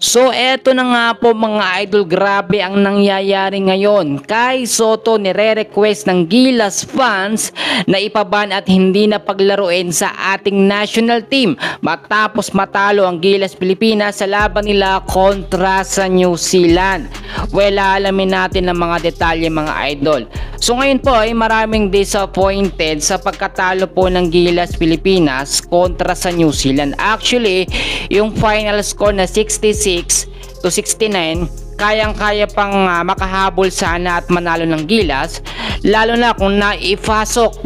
So eto na nga po mga idol, grabe ang nangyayari ngayon. Kai Sotto nire-request ng Gilas fans na ipaban at hindi na paglaruin sa ating national team matapos matalo ang Gilas Pilipinas sa laban nila kontra sa New Zealand. Well, alamin natin ang mga detalye mga idol. So ngayon po ay maraming disappointed sa pagkatalo po ng Gilas Pilipinas kontra sa New Zealand. Actually, yung final score na 66-69, kayang-kaya pang makahabol sana at manalo ng Gilas, lalo na kung naipasok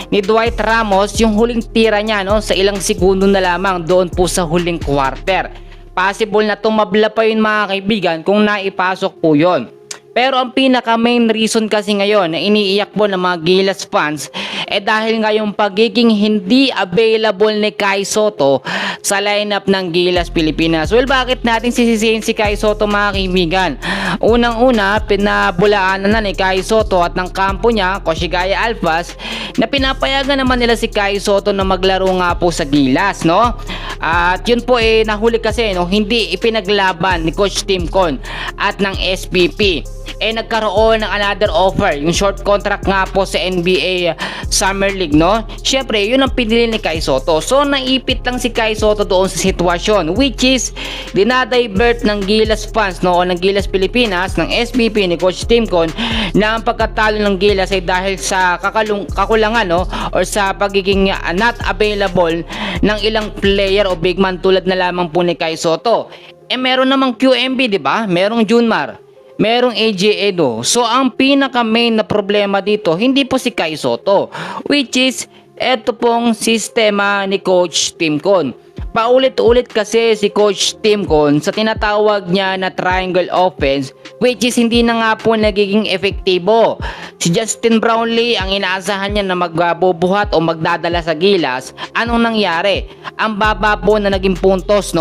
ni Dwight Ramos yung huling tira niya sa ilang segundo na lamang doon po sa huling quarter. Possible na tumabla pa yun mga kaibigan kung naipasok po yun. Pero ang pinaka main reason kasi ngayon na iniiyak po ng mga Gilas fans dahil nga yung pagiging hindi available ni Kai Sotto sa lineup ng Gilas Pilipinas. Well, bakit natin sisisihin si Kai Sotto mga kaibigan? Unang-una, pinabulaan na ni Kai Sotto at ng kampo niya, Koshigaya Alphas, na pinapayagan naman nila si Kai Sotto na maglaro nga po sa Gilas, At yun po nahuli kasi hindi ipinaglaban ni Coach Tim Con at ng SPP. Nagkaroon ng another offer, yung short contract nga po sa NBA Summer League, Syempre, yun ang pinili ni Kai Sotto. So, naipit lang si Kai Sotto doon sa sitwasyon, which is dinadivert ng Gilas fans, o ng Gilas Pilipinas, ng SPP ni Coach Tim Con, na ang pagkatalo ng Gilas ay dahil sa kakulangan, or sa pagiging not available ng ilang player o big man tulad na lamang po ni Kai Sotto. Meron namang QMB, di ba? Merong Junmar, merong AJ Edo. So ang pinaka main na problema dito hindi po si Kai Sotto, which is eto pong sistema ni Coach Tim Con. Paulit-ulit kasi si Coach Tim Con sa tinatawag niya na triangle offense, which is hindi na nga po nagiging efektibo. Si Justin Brownlee ang inaasahan niya na magbubuhat o magdadala sa Gilas. Anong nangyari? Ang baba po na naging puntos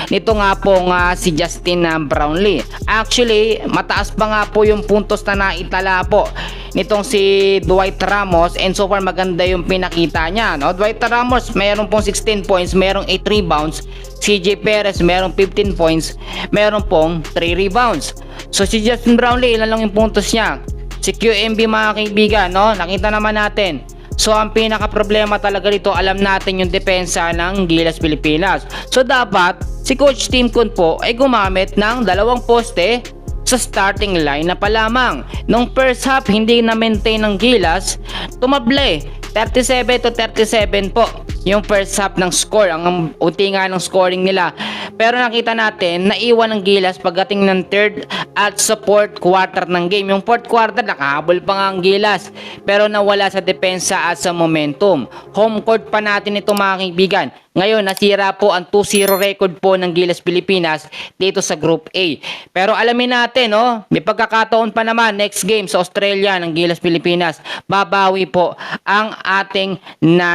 nito nga po si Justin Brownlee. Actually, mataas pa nga po yung puntos na naitala po nitong si Dwight Ramos, and so far maganda yung pinakita niya. Dwight Ramos meron pong 16 points, merong 8 rebounds. CJ Perez merong 15 points, meron pong 3 rebounds. So si Justin Brownlee, ilan lang yung puntos niya? Si QMB mga kaibigan, nakita naman natin. So ang pinaka problema talaga dito, alam natin yung depensa ng Gilas Pilipinas. So dapat si Coach Tim Con po ay gumamit ng dalawang poste sa starting line na pa lamang. Nung first half hindi na maintain ng Gilas, tumable 37-37 po yung first half ng score, ang unti nga ng scoring nila. Pero nakita natin, naiwan ng Gilas pagdating ng third at sa fourth quarter ng game. Yung fourth quarter, nakahabol pa nga ang Gilas, pero nawala sa depensa at sa momentum. Home court pa natin ito mga kaibigan. Ngayon, nasira po ang 2-0 record po ng Gilas Pilipinas dito sa Group A. Pero alamin natin, may pagkakataon pa naman next game sa Australia ng Gilas Pilipinas. Babawi po ang ating